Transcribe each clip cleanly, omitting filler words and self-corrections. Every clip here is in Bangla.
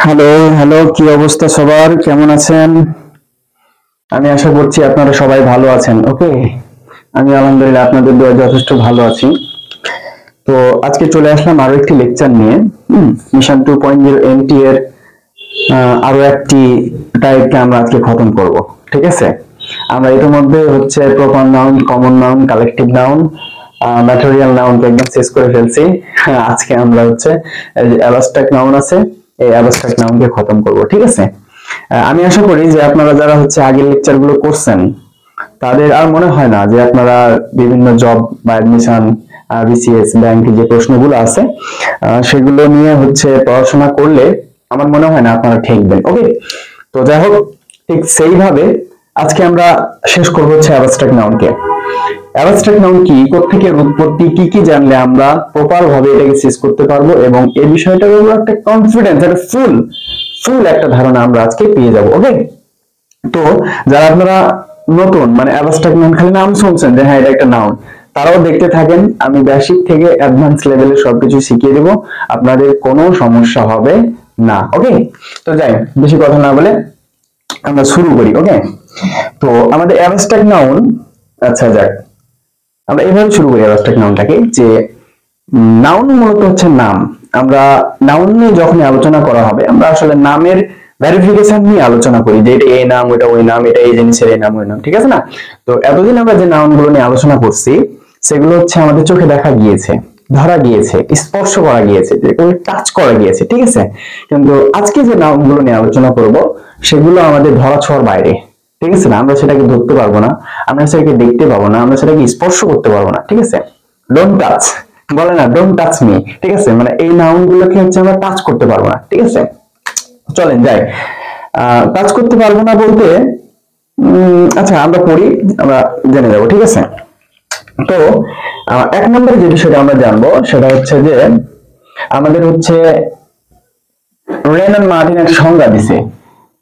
হ্যালো হ্যালো, কি অবস্থা সবার? কেমন আছেন? আমি আশা করছি আপনারা সবাই ভালো আছেন। ওকে, আমি আলহামদুলিল্লাহ আপনাদের দোয়ায় যথেষ্ট ভালো আছি। তো আজকে চলে আসলাম আরো একটি লেকচার নিয়ে। মিশন 2.0 এমটি এর আরো একটি টাইপকে আমরা আজকে খতম করব। ঠিক আছে, আমরা ইতিমধ্যে হচ্ছে proper noun, common noun, collective noun, material নাউনকে একদম শেষ করে ফেলছি। আজকে আমরা হচ্ছে অ্যাবস্ট্রাক্ট নাউন আছে, এই অ্যাবস্ট্রাক্ট নাউনকে খতম করব। ঠিক আছে, আমি আশা করি যে আপনারা যারা হচ্ছে আগের লেকচার গুলো করছেন তাদের আর মনে হয় না যে আপনারা বিভিন্ন জব বা অ্যাডমিশন, বিসিএস, ব্যাংকে যে প্রশ্নগুলো আছে সেগুলো নিয়ে হচ্ছে পড়াশোনা করলে আমার মনে হয় না আপনারা ঠেকবেন। ওকে, তো যাই হোক, ঠিক সেইভাবে আজকে আমরা শেষ করব হচ্ছে অ্যাবস্ট্রাক্ট নাউনকে। অ্যাবস্ট্রাক্ট নাউন কি, কোত্থেকে উৎপত্তি, কি কি জানলে আমরা প্রপার ভাবে এটাকে শেষ করতে পারবো এবং এই বিষয়টার উপর একটা কনফিডেন্স, একটা ফুল একটা ধারণা আমরা আজকে পেয়ে যাব। ওকে, তো যারা আপনারা নতুন, মানে অ্যাবস্ট্রাক্ট নাউন খালি নাম শুনছেন যে হ্যাঁ এটা একটা নাউন, তারাও দেখতে থাকেন। আমি বেসিক থেকে অ্যাডভান্স লেভেলে সবকিছু শিখিয়ে দেবো, আপনাদের কোনো সমস্যা হবে না। ওকে, তো যাই বেশি কথা না বলে আমরা শুরু করি। ওকে, তো আমাদের অ্যাবস্ট্রাক্ট নাউন, আচ্ছা যাক, আমরা এভাবে শুরু করি অ্যাবস্ট্রাক্ট নাউনটাকে যে নাউন মূলত হচ্ছে নাম। আমরা নাউন নিয়ে যখন আলোচনা করা হবে আমরা আসলে নামের ভেরিফিকেশন নিয়ে আলোচনা করি, যে এটা এই নাম, ওটা ওই নাম, এটা এই জিনিসের এই নাম ওই নাম। ঠিক আছে না? তো এতদিন আমরা যে নাউন গুলো নিয়ে আলোচনা করছি সেগুলো হচ্ছে আমাদের চোখে দেখা গিয়েছে, ধরা গিয়েছে, স্পর্শ করা গিয়েছে, যেগুলো টাচ করা গিয়েছে। ঠিক আছে, কিন্তু আজকে যে নাউন গুলো নিয়ে আলোচনা করব সেগুলো আমাদের ধরা ছোঁয়ার বাইরে। ঠিক আছে না? আমরা সেটাকে ধরতে পারবো না, আমরা সেটাকে দেখতে পাবো না, আমরা সেটাকে স্পর্শ করতে পারবো না। ঠিক আছে, ডোন্ট টাচ, বলে না ডোন্ট টাচ মি। ঠিক আছে, মানে এই নাউন গুলোকে হচ্ছে আমরা টাচ করতে পারবো না। ঠিক আছে, চলেন যাই। টাচ করতে পারবো না বলতে আচ্ছা আমরা পড়ি, আমরা জেনে যাবো। ঠিক আছে, তো এক নম্বরে যে বিষয়টা আমরা জানবো সেটা হচ্ছে যে আমাদের হচ্ছে রেনান মার্টিন একটা সংজ্ঞা দিছে।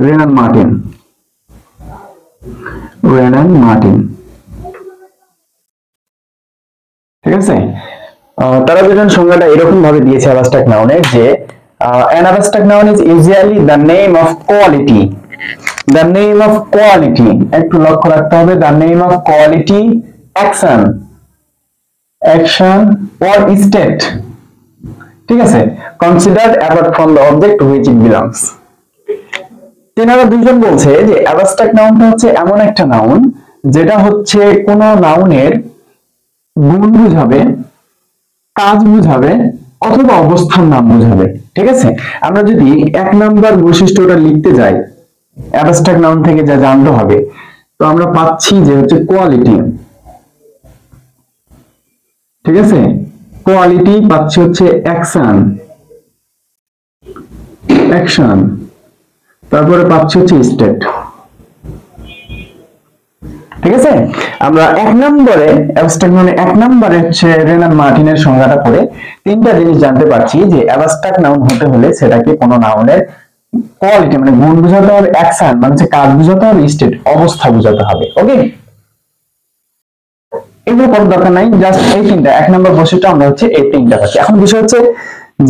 রেনান মার্টিন, রেনান মার্টিন, ঠিক আছে, তারা দুজন সংজ্ঞাটা এরকম ভাবে দিয়েছে অ্যাবস্ট্রাক্ট নাউনের যে an abstract noun is usually the name of quality, the name of quality, একটু লক্ষ্য রাখতে হবে, the name of quality, action, action or state, ঠিক আছে, considered apart from the object to which it belongs। তেনারা দুজন বলছে যে অ্যাবস্ট্রাক্ট নাউনটা হচ্ছে এমন একটা নাউন যেটা হচ্ছে কোন নাউনের গুণ বুঝাবে, কাজ বুঝাবে, অথবা অবস্থার নাম বুঝাবে। ঠিক আছে, আমরা যদি এক নাম্বার বৈশিষ্ট্যটা লিখতে যাই অ্যাবস্ট্রাক্ট নাউন থেকে যা জানতে হবে, তো আমরা পাচ্ছি যে হচ্ছে কোয়ালিটি। ঠিক আছে, কোয়ালিটি পাচ্ছি হচ্ছে অ্যাকশন, অ্যাকশন, তারপরে পাচ্ছি হচ্ছে স্টেট। ঠিক আছে, আমরা এক নম্বরে অ্যাবস্ট্রাক্ট নাউনে এক নম্বরে হচ্ছে রেনান মার্টিনের সংজ্ঞাটা পড়ে তিনটা জিনিস জানতে পারছি যে অ্যাবস্ট্রাক্ট নাউন হতে হলে সেটাকে কোনো নাউনের কোয়ালিটি মানে গুণ বোঝাতে হবে, অ্যাকশন মানে হচ্ছে কাজ বোঝাতে হবে, স্টেট অবস্থা বোঝাতে হবে। ওকে, এগুলো কোনো দরকার নাই, জাস্ট এই তিনটা এক নম্বর বৈশিষ্ট্য আমরা হচ্ছে এই তিনটা পাচ্ছি। এখন বিষয় হচ্ছে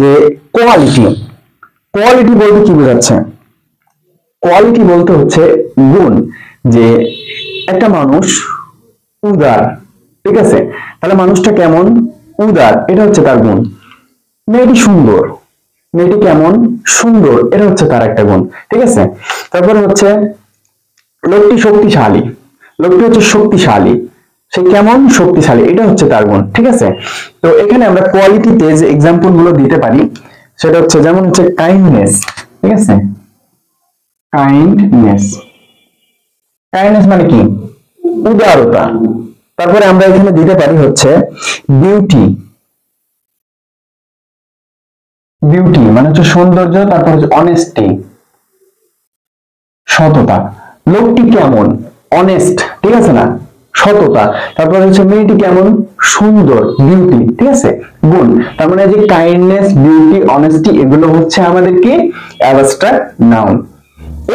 যে কোয়ালিটি, কোয়ালিটি বলতে কি বোঝাচ্ছে? কোয়ালিটি বলতে হচ্ছে গুণ, যে একটা মানুষ উদার। ঠিক আছে, তাহলে মানুষটা কেমন? উদার, এটা হচ্ছে তার গুণ। মেয়েটি সুন্দর, মেয়েটি কেমন? সুন্দর, এটা হচ্ছে তার একটা গুণ। ঠিক আছে, তারপরে হচ্ছে লোকটি শক্তিশালী, লোকটি হচ্ছে শক্তিশালী, সে কেমন? শক্তিশালী, এটা হচ্ছে তার গুণ। ঠিক আছে, তো এখানে আমরা কোয়ালিটিতে যে এক্সাম্পল গুলো দিতে পারি সেটা হচ্ছে যেমন হচ্ছে কাইন্ডনেস। ঠিক আছে, কাইন্ডনেস, কাইন্ডনেস মানে কি? উদারতা। তারপরে আমরা এখানে দিতে পারি হচ্ছে বিউটি, বিউটি মানে হচ্ছে সৌন্দর্য। তারপর হচ্ছে অনেস্টি, সততা। লোকটি কেমন? অনেস্ট, ঠিক আছে না, সততা। তারপরে হচ্ছে মেয়েটি কেমন? সুন্দর, বিউটি। ঠিক আছে, গুণ। তার মানে যে কাইন্ডনেস, বিউটি, অনেস্টি এগুলো হচ্ছে আমাদের কি অ্যাবস্ট্রাক্ট নাউন।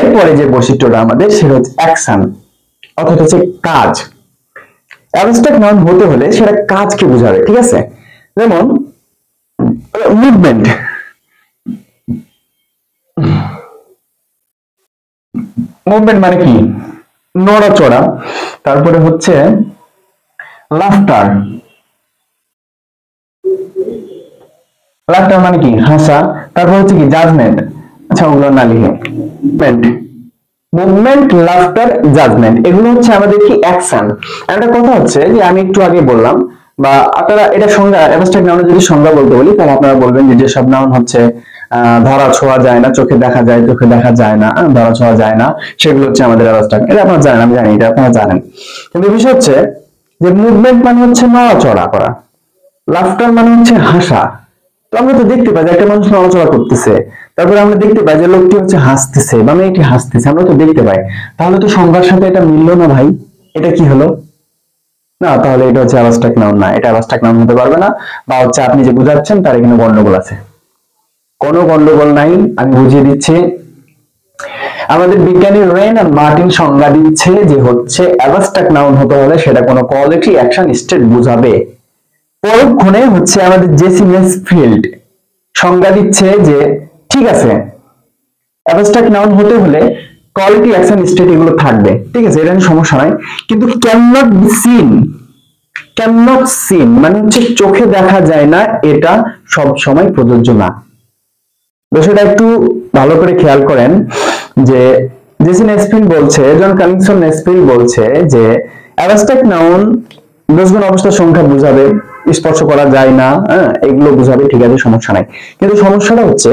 এরপরে যে বৈশিষ্ট্যটা আমাদের সেটা হচ্ছে অ্যাকশন, অর্থাৎ হচ্ছে কাজ। অ্যাবস্ট্রাক্ট নাউন হতে হলে সেটা কাজকে বোঝাবে। ঠিক আছে, যেমন মুভমেন্ট, মুভমেন্ট মানে কি? নড়াচড়া। তারপরে হচ্ছে লাফটার, লাফটার মানে কি? হাসা। তারপর হচ্ছে কি? জাজমেন্ট। আচ্ছা ওগুলো না লিখে, মুভমেন্ট, লাফটার, জাজমেন্ট, এগুলো হচ্ছে আমাদের কি? অ্যাকশন। একটা কথা হচ্ছে যে আমি একটু আগে বললাম, বা আপনারা এটা সংজ্ঞা, অ্যাবস্ট্রাক্ট নাউনের যদি সংজ্ঞা বলতে বলি তাহলে আপনারা বলবেন যে যেসব নাউন হচ্ছে ধরা ছোঁয়া যায় না, চোখে দেখা যায়, চোখে দেখা যায় না, ধরা ছোঁয়া যায় না, সেগুলো হচ্ছে আমাদের অ্যাবস্ট্রাক্ট। এটা আপনারা জানেন, আমি জানি এটা আপনারা জানেন। কিন্তু বিষয় হচ্ছে যে মুভমেন্ট মানে হচ্ছে নড়াচড়া করা, লাফটার মানে হচ্ছে হাসা। তো আমরা তো দেখতে পাই যে একটা মানুষ নড়াচড়া করতেছে, তারপরে আমরা দেখতে পাই যে লোকটি হচ্ছে হাসতেছে বা মেয়েটি হাসতেছে, আমরা তো দেখতে পাই। তাহলে তো সংজ্ঞার সাথে এটা মিললো না ভাই, এটা কি হলো? না, তাহলে এটা হচ্ছে অ্যাবস্ট্রাক্ট নাউন না, এটা অ্যাবস্ট্রাক্ট নাউন হতে পারবে না, বা হচ্ছে আপনি যে বুঝাচ্ছেন তার এখানে গন্ডগোল আছে। কোনো গন্ডগোল নাই, আমি বুঝিয়ে দিচ্ছি। আমাদের বিজ্ঞানী রেন আর মার্টিন সংজ্ঞা দিচ্ছে যে হচ্ছে অ্যাবস্ট্রাক্ট নাউন হতে হলে সেটা কোনো কোয়ালিটি, অ্যাকশন, স্টেট বোঝাবে। পরক্ষণে হচ্ছে আমাদের জেসি মেসফিল্ড সংজ্ঞা দিচ্ছে যে ঠিক আছে, অ্যাবস্ট্রাক্ট নাউন হতে হলে কোয়ালিটি, অ্যাকশন, স্টেট এগুলো থাকবে, ঠিক আছে, এটা সমস্যা নাই। কিন্তু can not be seen, can not seen মানে হচ্ছে চোখে দেখা যায় না, এটা সব সময় প্রযোজ্য না। বিষয়টা একটু ভালো করে খেয়াল করেন যে জেসি নেসফিল্ড বলছে, জন কানিংসন নেসফিল্ড বলছে যে অ্যাবস্ট্রাক্ট নাউন দশগুণ অবস্থার সংখ্যা বোঝাবে, স্পর্শ করা যায় না, এগুলো বোঝাবে, ঠিক আছে, সমস্যা নাই। কিন্তু সমস্যাটা হচ্ছে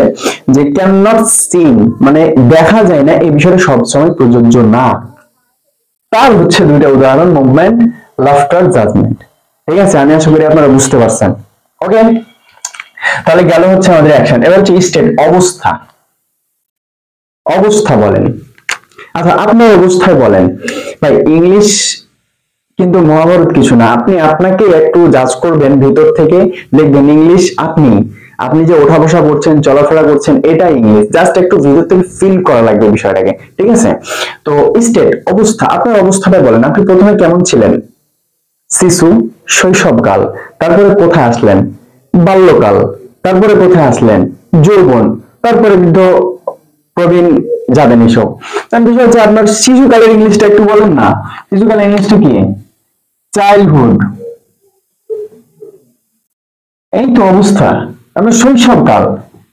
যে ক্যান নট সিন মানে দেখা যায় না, এই বিষয়টা সবসময় প্রযোজ্য না। তার হচ্ছে দুইটা উদাহরণ, মুভমেন্ট, লাফটার, জাজমেন্ট। ঠিক আছে, আমি আশা করি আপনারা বুঝতে পারছেন। ওকে, তাহলে গেল হচ্ছে আমাদের অ্যাকশন। এবার হচ্ছে স্টেট, অবস্থা। অবস্থা বলেন, আচ্ছা আপনার অবস্থায় বলেন ভাই। ইংলিশ কিন্তু মহাভারত কিছু না, আপনি আপনাকে একটু জাজ করবেন ভিতর থেকে, দেখবেন ইংলিশ আপনি আপনি যে ওঠা বসা করছেন, চলাফেরা করছেন, এটা ইংলিশ। জাস্ট একটু ভিতর থেকে ফিল করা লাগবে বিষয়টাকে, ঠিক আছে? তো স্টেট, অবস্থা, আপনার অবস্থাটা বলেন। আপনি প্রথমে কেমন ছিলেন? শিশু, শৈশবকাল, তারপরে কোথায় আসলেন? বাল্যকাল, তারপরে কোথায় আসলেন? যৌবন, তারপরে বৃদ্ধ, প্রবীণ, যাবেন এসব। তার বিষয় হচ্ছে আপনার শিশুকালের ইংলিশটা একটু বলেন না। শিশুকালের ইংলিশটা কি? চাইল্ডহুড। এই তো অবস্থা। আপনার শৈশবকাল,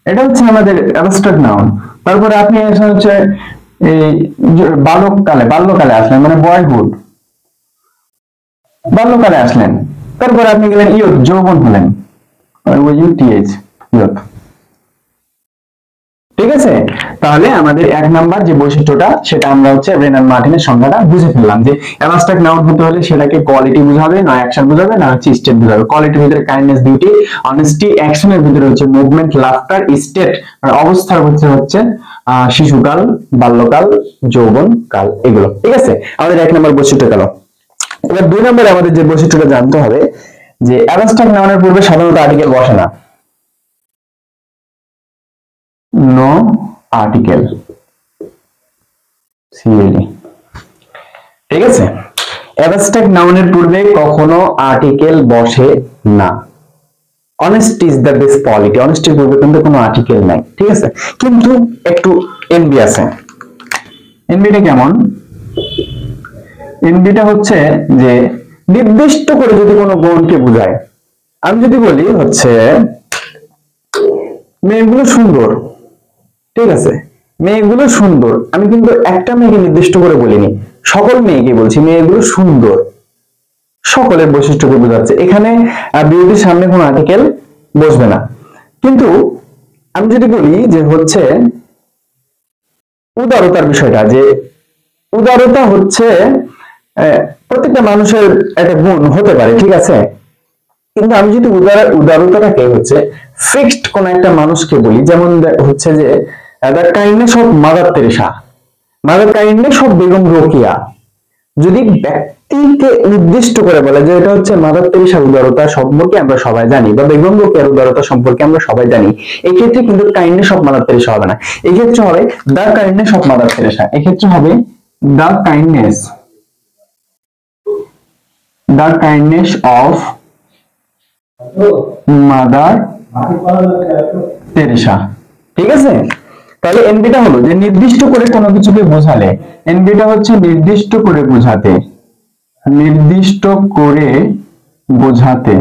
এটা হচ্ছে আমাদের অ্যাবস্ট্রাক্ট নাউন। তারপরে আপনি হচ্ছে এই বালককালে, বাল্যকালে আসলেন মানে বয়হুড, বাল্যকালে আসলেন। তারপরে আপনি গেলেন ইয়ুথ, যৌবন হলেন, ইউটিএইচ, ইয়ুথ। ঠিক আছে, তাহলে আমাদের এক নাম্বার যে বৈশিষ্ট্যটা সেটা আমরা হচ্ছে রেন আর মার্টিনের সংজ্ঞাটা বুঝে ফেললাম যে অ্যাবস্ট্রাক্ট নাউন হতে হলে সেটাকে কোয়ালিটি বোঝাবে, না অ্যাকশন বোঝাবে, না হচ্ছে স্টেট বোঝাবে। কোয়ালিটির ভিতরে কাইন্ডনেস, বিউটি, অনেস্টি, অ্যাকশনের ভিতরে হচ্ছে মুভমেন্ট, লাফটার, স্টেট মানে অবস্থার হচ্ছে শিশুকাল, বাল্যকাল, যৌবন কাল, এগুলো। ঠিক আছে, আমাদের এক নাম্বার বৈশিষ্ট্য গেল। এবার দুই নম্বরে আমাদের যে বৈশিষ্ট্যটা জানতে হবে যে অ্যাবস্ট্রাক্ট নাউনের পূর্বে সাধারণত আর্টিকেল বসে না। No article, CLE. ঠিক আছে, অ্যাবস্ট্রাক্ট নাউনের পূর্বে কখনো আর্টিকেল বসে না। Honesty is the best quality, অনেস্টির পূর্বে কিন্তু কোনো আর্টিকেল নাই। ঠিক আছে, কিন্তু একটু এনবি আছে। এনবিটা কেমন? এনবিটা হচ্ছে যে নির্দিষ্ট করে যদি কোনো গুণকে বোঝায়। আমি যদি বলি হচ্ছে মেয়েগুলো সুন্দর, ঠিক আছে, মেয়েগুলো সুন্দর, আমি কিন্তু একটা মেয়েকে নির্দিষ্ট করে বলিনি, সকল মেয়েকে বলছি মেয়েগুলো সুন্দর, সকলের বৈশিষ্ট্যকে বোঝাচ্ছে। এখানে বিউটির সামনে কোনো আর্টিকেল বসবে না। কিন্তু আমি যদি বলি যে হচ্ছে উদারতার বিষয়টা, যে উদারতা হচ্ছে প্রত্যেকটা মানুষের একটা গুণ হতে পারে, ঠিক আছে, কিন্তু আমি যদি উদারতাটাকে হচ্ছে ফিক্সড কোন একটা মানুষকে বলি, যেমন হচ্ছে যে the kindness of mother Teresa, mother kindness of Begum Rokeya, যদি ব্যক্তিকে নির্দিষ্ট করে বলে যে এটা হচ্ছে মাদার তেরেসার উদারতা সম্পর্কে আমরা সবাই জানি, বা বেগম রোকেয়ার উদারতা সম্পর্কে আমরা সবাই জানি, এই ক্ষেত্রে কিন্তু কাইন্ডনেস অফ মাদার তেরেসা হবে না, এই ক্ষেত্রে হবে the kindness of mother Teresa, এই ক্ষেত্রে হবে the kindness, the kindness of mother Teresa. ঠিক আছে, তাহলে এনবিটা হলো যে নির্দিষ্ট করে কোনো কিছুকে বোঝালে, এনবিটা হচ্ছে নির্দিষ্ট করে বোঝাতে, নির্দিষ্ট করে বোঝাতে,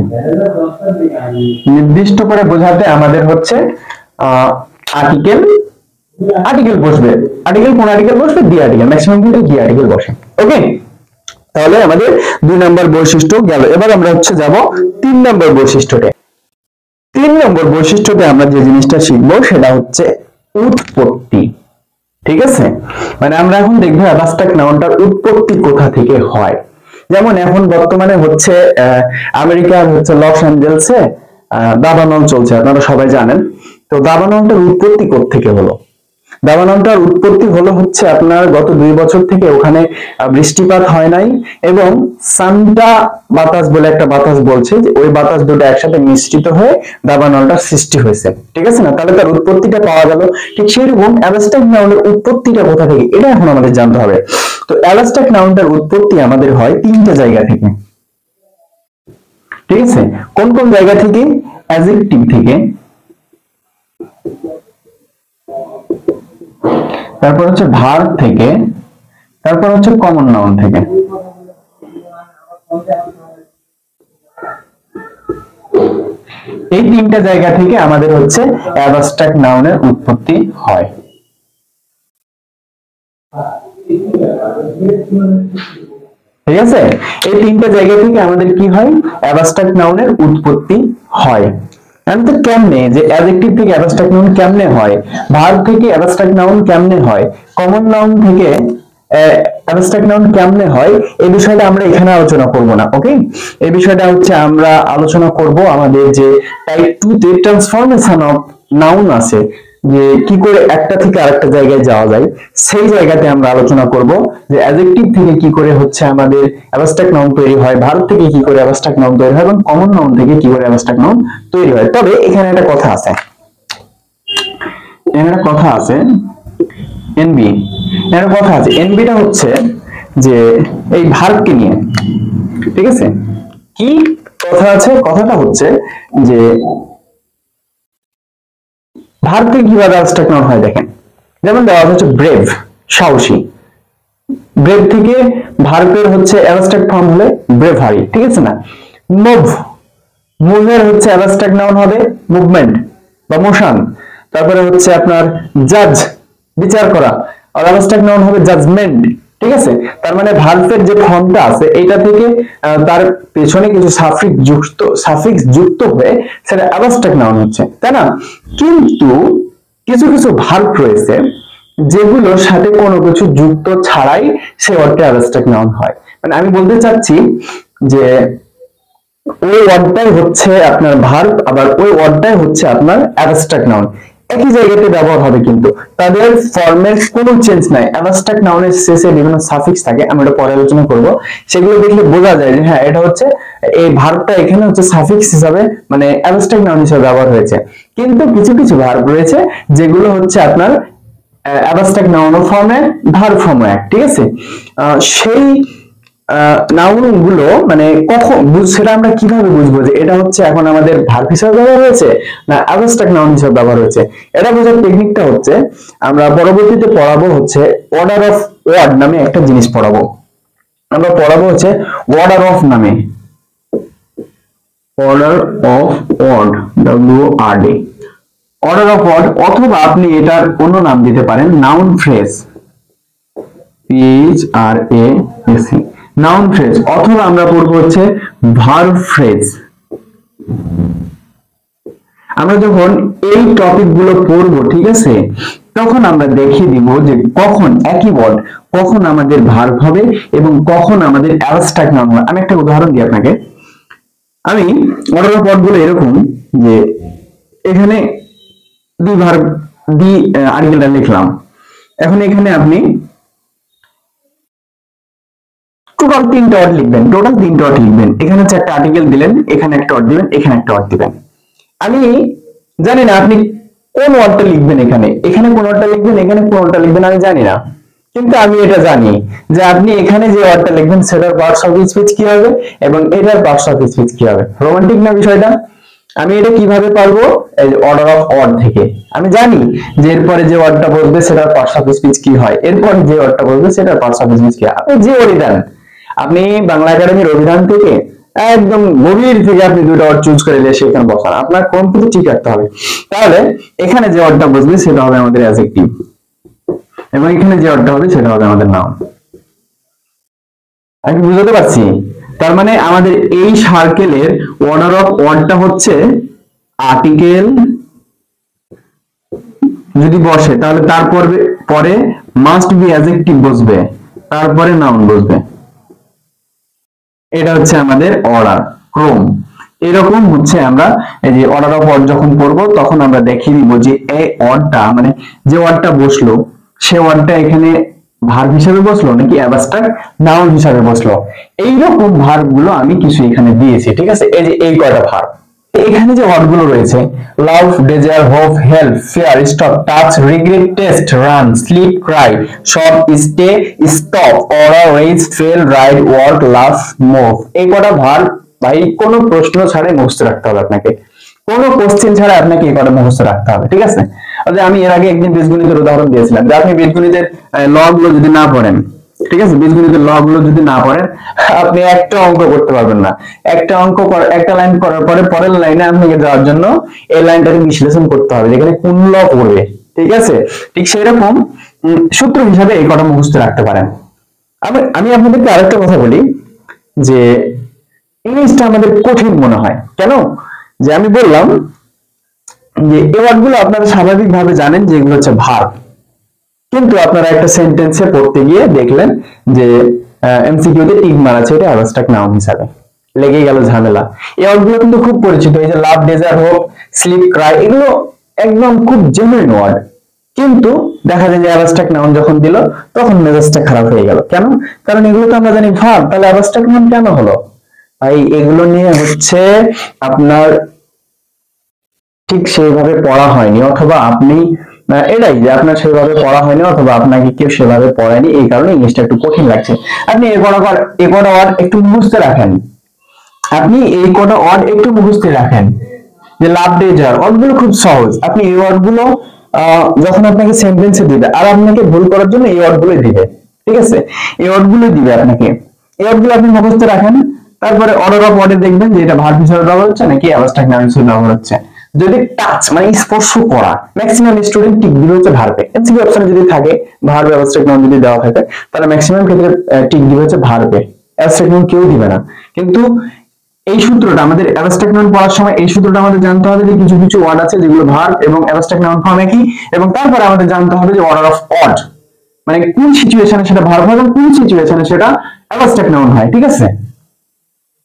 নির্দিষ্ট করে বোঝাতে আমাদের হচ্ছে আর্টিকেল, আর্টিকেল বসবে। আর্টিকেল কোন আর্টিকেল বসবে? দি আর্টিকেল, ম্যাক্সিমাম ক্ষেত্রে দি আর্টিকেল বসে। ওকে, তাহলে আমাদের 2 নম্বর বৈশিষ্ট্য গেল। এবার আমরা হচ্ছে যাব 3 নম্বর বৈশিষ্ট্যতে। 3 নম্বর বৈশিষ্ট্যতে আমরা যে জিনিসটা শিখবো সেটা হচ্ছে উৎপত্তি। ঠিক আছে, মানে আমরা এখন দেখবো অ্যাবস্ট্রাক্ট নাউনটার উৎপত্তি কোথা থেকে হয়। যেমন এখন বর্তমানে হচ্ছে আমেরিকার হচ্ছে লস অ্যাঞ্জেলসে দাবানল চলছে, আপনারা সবাই জানেন। তো দাবানলটার উৎপত্তি কোত্থেকে হলো? দাবানলটার উৎপত্তি হলো হচ্ছে আপনার গত 2 বছর থেকে ওখানে বৃষ্টিপাত হয় নাই, এবং সান্টা বাতাস বলে একটা বাতাস বলছে যে ওই বাতাস দুটো একসাথে মিশ্রিত হয়ে দাবানলটার সৃষ্টি হয়েছে। ঠিক আছে না? তাহলে তার উৎপত্তিটা পাওয়া গেল। ঠিক সেরকম অ্যাবস্ট্রাক্ট নাউনের উৎপত্তিটা কোথা থেকে, এটা এখন আমাদের জানতে হবে। তো অ্যাবস্ট্রাক্ট নাউনটার উৎপত্তি আমাদের হয় 3টে জায়গা থেকে। ঠিক আছে, কোন কোন জায়গা থেকে? অ্যাডজেক্টিভ থেকে, তারপর হচ্ছে ভার্ব থেকে, তারপর হচ্ছে কমন নাউন থেকে। এই 3টা জায়গা থেকে আমাদের হচ্ছে অ্যাবস্ট্রাক্ট নাউনের উৎপত্তি হয়। ঠিক আছে, এই 3টা জায়গা থেকে আমাদের কি হয়? অ্যাবস্ট্রাক্ট নাউনের উৎপত্তি হয়। তো কেমনে, যে অ্যাডজেক্টিভ থেকে অ্যাবস্ট্রাক্ট নাউন কেমনে হয়, ভার্ব থেকে অ্যাবস্ট্রাক্ট নাউন কেমনে হয়, কমন নাউন থেকে অ্যাবস্ট্রাক্ট নাউন কেমনে হয়, এই বিষয়টা আমরা এখানে আলোচনা করব না। ওকে, এই বিষয়টা হচ্ছে আমরা আলোচনা করব আমাদের যে টাইপ 2 তে ট্রান্সফরমেশন অফ নাউন আছে, যে কি করে একটা থেকে আরেকটা জায়গায় যাওয়া যায়, সেই জায়গাতে আমরা আলোচনা করব যে অ্যাডজেক্টিভ থেকে কি করে হচ্ছে আমাদের অ্যাবস্ট্রাক্ট নাউন তৈরি হয়, ভার্ব থেকে কি করে অ্যাবস্ট্রাক্ট নাউন তৈরি হয়, এবং কমন নাউন থেকে কি করে অ্যাবস্ট্রাক্ট নাউন তৈরি হয়। তবে এখানে একটা কথা আছে, এখানে একটা কথা আছে, এনবি, এখানে কথা আছে। এনবিটা হচ্ছে যে এই ভার্বকে নিয়ে। ঠিক আছে, কি কথা আছে? কথাটা হচ্ছে যে ভার্ব থেকে কিভাবে অ্যাবস্ট্রাক্ট নাউন হয় দেখেন। যেমন দেওয়া হচ্ছে ব্রেভ, সাহসী। ব্রেভ থেকে ভার্বের হচ্ছে অ্যাবস্ট্রাক্ট ফর্ম হলে ব্রেভারি। ঠিক আছে না? মুভ, মুভের হচ্ছে অ্যাবস্ট্রাক্ট নাউন হবে মুভমেন্ট বা মোশন। তারপরে হচ্ছে আপনার জাজ, বিচার করা, আর অ্যাবস্ট্রাক্ট নাউন হবে জাজমেন্ট। ঠিক আছে, তার মানে ভার্বের যে ফর্মটা আছে এটা থেকে তার পেছনে কিছু সাফিক্স যুক্ত হয়ে সেটা অ্যাবস্ট্রাক্ট নাউন হচ্ছে, তাই না? কিন্তু কিছু কিছু ভার্ব রয়েছে যেগুলোর সাথে কোনো কিছু যুক্ত ছাড়াই সে অর্থে অ্যাবস্ট্রাক্ট নাউন হয়। মানে আমি বলতে চাচ্ছি যে ওই ওয়ার্ডটাই হচ্ছে আপনার ভার্ব, আবার ওই ওয়ার্ডটাই হচ্ছে আপনার অ্যাবস্ট্রাক্ট নাউন। একই জায়গাতে ব্যবহার হবে কিন্তু তাদের ফর্মের কোনো চেঞ্জ নাই। অ্যাবস্ট্রাক্ট নাউনের শেষে বিভিন্ন সাফিক্স থাকে, আমরা এটা পরে আলোচনা করব। সেগুলো দেখলে বোঝা যায় যে হ্যাঁ এটা হচ্ছে এই ভার্বটা এখানে হচ্ছে সাফিক্স হিসাবে, মানে অ্যাবস্ট্রাক্ট নাউন হিসেবে ব্যবহার হয়েছে। কিন্তু কিছু কিছু ভার্ব রয়েছে যেগুলো হচ্ছে আপনার অ্যাবস্ট্রাক্ট নাউন ফর্মে, ভার্ব ফর্মে। ঠিক আছে, সেই নাউন গুলো মানে কখন সেটা আমরা কিভাবে বুঝবো যে এটা হচ্ছে এখন আমাদের ভার্ব হিসেবে ব্যবহার হয়েছে না অ্যাবস্ট্রাক্ট নাউন হিসেবে ব্যবহার হয়েছে? এটা বোঝার টেকনিকটা হচ্ছে আমরা পরবর্তীতে পড়াবো হচ্ছে অর্ডার অফ ওয়ার্ড নামে একটা জিনিস পড়াবো। আমরা পড়াবো হচ্ছে অর্ডার অফ নামে, order of word, WRD, order of word, অথবা আপনি এটার অন্য নাম দিতে পারেন noun phrase, PHRAS, noun phrase, অথবা আমরা পড়বো হচ্ছে ভার্ব ফ্রেজ। আমরা যখন এই টপিক গুলো পড়বো, ঠিক আছে, তখন আমরা দেখিয়ে দিব যে কখন একই ওয়ার্ড কখন আমাদের ভার্ব হবে এবং কখন আমাদের অ্যাবস্ট্রাক্ট নাউন হবে। আমি একটা উদাহরণ দিই আপনাকে। আমি অর্ডার অফ ওয়ার্ড গুলো এরকম যে এখানে দি ভার্ব, দি আর্টিকেলটা লিখলাম। এখন এখানে আপনি টোটাল 3টা ওয়ার্ড লিখবেন, টোটাল 3টা ওয়ার্ড লিখবেন। এখানে হচ্ছে একটা আর্টিকেল দিলেন, এখানে একটা ওয়ার্ড দিবেন, এখানে একটা ওয়ার্ড দিবেন। আমি জানি না আপনি কোন ওয়ার্ডটা লিখবেন, এখানে এখানে কোন ওয়ার্ডটা লিখবেন, এখানে কোন ওয়ার্ডটা লিখবেন আমি জানি না, কিন্তু আমি এটা জানি যে আপনি এখানে যে ওয়ার্ডটা লিখবেন সেটার পার্টস অফ স্পিচ কি হবে এবং এটার পার্টস অফ স্পিচ কি হবে। রোমান্টিক না বিষয়টা? আমি এটা কিভাবে পারবো? এই অর্ডার অফ অড থেকে আমি জানি যে এরপরে যে ওয়ার্ডটা বসবে সেটার পার্টস অফ স্পিচ কি হয়, এরপরে যে ওয়ার্ডটা বসবে সেটার পার্টস অফ স্পিচ কি হয়। আপনি যে ওয়ার্ডই দেন, আপনি বাংলা একাডেমির অভিধান থেকে একদম গভীর থেকে আপনি দুটো ওয়ার্ড চুজ করে নিয়ে সেখানে বসান, আপনার কোন কিছু ঠিক রাখতে হবে। তাহলে এখানে যে ওয়ার্ডটা বসবে সেটা হবে আমাদের অ্যাডজেক্টিভ, এবং এখানে যে ওয়ার্ডটা হবে সেটা হবে আমাদের নাউন। আমি বুঝতে পারছি? তার মানে আমাদের এই সার্কেলের অর্ডার অফ ওয়ার্ডটা হচ্ছে আর্টিকেল যদি বসে তাহলে তারপর পরে মাস্ট বি অ্যাডজেক্টিভ বসবে, তারপরে নাউন বসবে। এটা হচ্ছে আমাদের অর্ডার ক্রম। এরকম হচ্ছে আমরা এই যে অর্ডার অফ ওয়ার্ড যখন পড়বো তখন আমরা দেখিয়ে দিব যে এই ওয়ার্ডটা মানে যে ওয়ার্ডটা বসলো সে ওয়ার্ডটা এখানে ভার্ব হিসেবে বসলো নাকি অ্যাবস্ট্রাক্ট নাউন হিসেবে বসলো। এইরকম ভার্ব গুলো আমি কিছু এখানে দিয়েছি, ঠিক আছে? এই যে এই কয়টা ভার্ব এখানে যে ওয়ার্ড গুলো রয়েছে love, desire, hope, help, fear, stop, touch, regret, taste, run, sleep, cry, shop, stay, stop, order, rage, fail, ride, work, love, move. এই কটা ভার্ব ভাই কোনো প্রশ্ন ছাড়াই মুখস্থ রাখতে হবে আপনাকে, কোনো কোশ্চেন ছাড়া আপনাকে এই কটা মুখস্থ রাখতে হবে, ঠিক আছে? আমি এর আগে একদিন বীজগণিতের উদাহরণ দিয়েছিলাম যে আপনি বীজগণিতের ল গুলো যদি না পড়েন, ঠিক আছে, বীজগণিতের ল গুলো যদি না পড়েন আপনি একটা অঙ্ক করতে পারবেন না। একটা অঙ্ক একটা লাইন করার পরে পরের লাইনে আপনাকে যাওয়ার জন্য এই লাইনটাকে বিশ্লেষণ করতে হবে যেখানে কোন ল পড়বে, ঠিক আছে? ঠিক সেরকম সূত্র হিসাবে এই কটা মুখস্থ রাখতে পারেন। আমি আপনাদেরকে আরেকটা কথা বলি যে ইংলিশটা আমাদের কঠিন মনে হয় কেন, যে আমি বললাম যে এই ওয়ার্ডগুলো আপনারা স্বাভাবিকভাবে জানেন যে এগুলো হচ্ছে ভার্ব, কিন্তু আপনারা একটা সেন্টেন্সে পড়তে গিয়ে দেখলেন যে এমসিকিউ তে টিক মারা আছে এটা অ্যাবস্ট্রাক্ট নাউন হিসাবে, লেগে গেল ঝামেলা। এই ওয়ার্ডগুলো কিন্তু খুব পরিচিত, এই যে লাভ, ডেজার, হোপ, স্লিপ, ক্রাই, এগুলো একদম খুব জেনুইন ওয়ার্ড, কিন্তু দেখা যায় যে অ্যাবস্ট্রাক্ট নাউন যখন দিল তখন মেজাজটা খারাপ হয়ে গেল। কেন? কারণ এগুলো তো আমরা জানি ভার্ব, তাহলে অ্যাবস্ট্রাক্ট নাউন কেন হলো? ভাই এগুলো নিয়ে হচ্ছে আপনার ঠিক সেইভাবে পড়া হয়নি, অথবা আপনি এটাই যে আপনার সেভাবে পড়া হয়নি অথবা আপনাকে কেউ সেভাবে পড়ায়নি, এই কারণে ইংলিশটা একটু কঠিন লাগছে। আপনি এই কটা ওয়ার্ড একটু মুখস্থ রাখেন, আপনি এই কটা ওয়ার্ড একটু মুখস্থ রাখেন যে লাভ, ডেজার, ওয়ার্ডগুলো খুব সহজ। আপনি এই ওয়ার্ডগুলো যখন আপনাকে সেন্টেন্সে দিবে আর আপনাকে ভুল করার জন্য এই ওয়ার্ডগুলোই দিবে, ঠিক আছে? এই ওয়ার্ডগুলোই দিবে আপনাকে, এই ওয়ার্ডগুলো আপনি মুখস্থ রাখেন। তারপরে অর্ডার অফ ওয়ার্ডে দেখবেন যে এটা ভার্ব হিসেবে ব্যবহার হচ্ছে নাকি অ্যাবস্ট্রাক্ট নাউন হিসেবে ব্যবহার হচ্ছে। যদি টাচ মানে স্পর্শ করা, ম্যাক্সিমাম স্টুডেন্ট টিক দিবে হচ্ছে ভার্বে। এমসিকিউ অপশনে যদি থাকে ভার্ব অ্যাবস্ট্রাক্ট নাউন যদি দেওয়া থাকে তাহলে ম্যাক্সিমাম ক্ষেত্রে টিক দিবে হচ্ছে ভার্বে, অ্যাবস্ট্রাক্ট নাউন কেউ দিবে না। কিন্তু এই সূত্রটা আমাদের অ্যাবস্ট্রাক্ট নাউন পড়ার সময় এই সূত্রটা আমাদের জানতে হবে যে কিছু কিছু ওয়ার্ড আছে যেগুলো ভার্ব এবং অ্যাবস্ট্রাক্ট নাউন ফর্মে কি, এবং তারপরে আমাদের জানতে হবে যে অর্ডার অফ অড মানে কোন সিচুয়েশনে সেটা ভার্ব হয় এবং কোন সিচুয়েশনে সেটা অ্যাবস্ট্রাক্ট নাউন হয়, ঠিক আছে?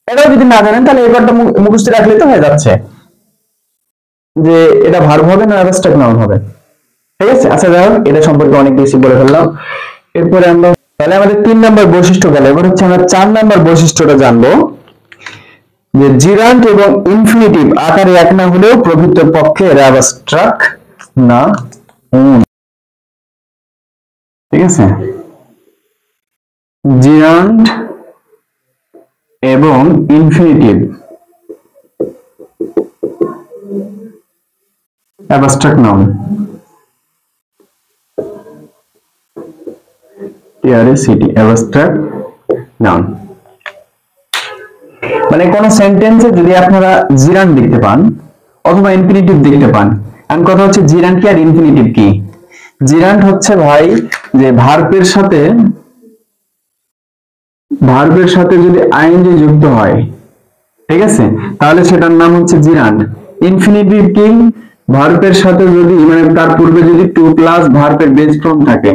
এটাও যদি না জানেন তাহলে এবারটা মুখস্থ রাখলে তো হয়ে যাচ্ছে যে এটা ভার্ব হবে না অ্যাবস্ট্রাক্ট নাউন হবে, ঠিক আছে? আচ্ছা যাই হোক, এটা সম্পর্কে অনেক বেশি বলে ফেললাম। এরপরে আমরা তাহলে আমাদের 3 নাম্বার বৈশিষ্ট্য গেল, এবার হচ্ছে আমরা 4 নাম্বার বৈশিষ্ট্যটা জানবো যে জিরান্ট এবং ইনফিনিটিভ আকারে এক না হলেও প্রকৃতপক্ষে এরা অ্যাবস্ট্রাক্ট নাউন, ঠিক আছে? জিরান্ট এবং infinitive abstract noun, TRACT abstract noun. মানে কোন সেন্টেন্সে যদি আপনারা জিরান্ট দেখতে পান অথবা ইনফিনিটিভ দেখতে পান, আর কথা হচ্ছে জিরান্ট কি আর ইনফিনিটিভ কি? জিরান্ট হচ্ছে ভাই যে ভার্বের সাথে যদি আইএনজি যুক্ত হয়, ঠিক আছে, তাহলে সেটার নাম হচ্ছে জিরান্ট। ইনফিনিটিভ কি? ভার্বের সাথে যদি মানে তার পূর্বে যদি টু প্লাস ভার্বের বেস ফর্ম থাকে,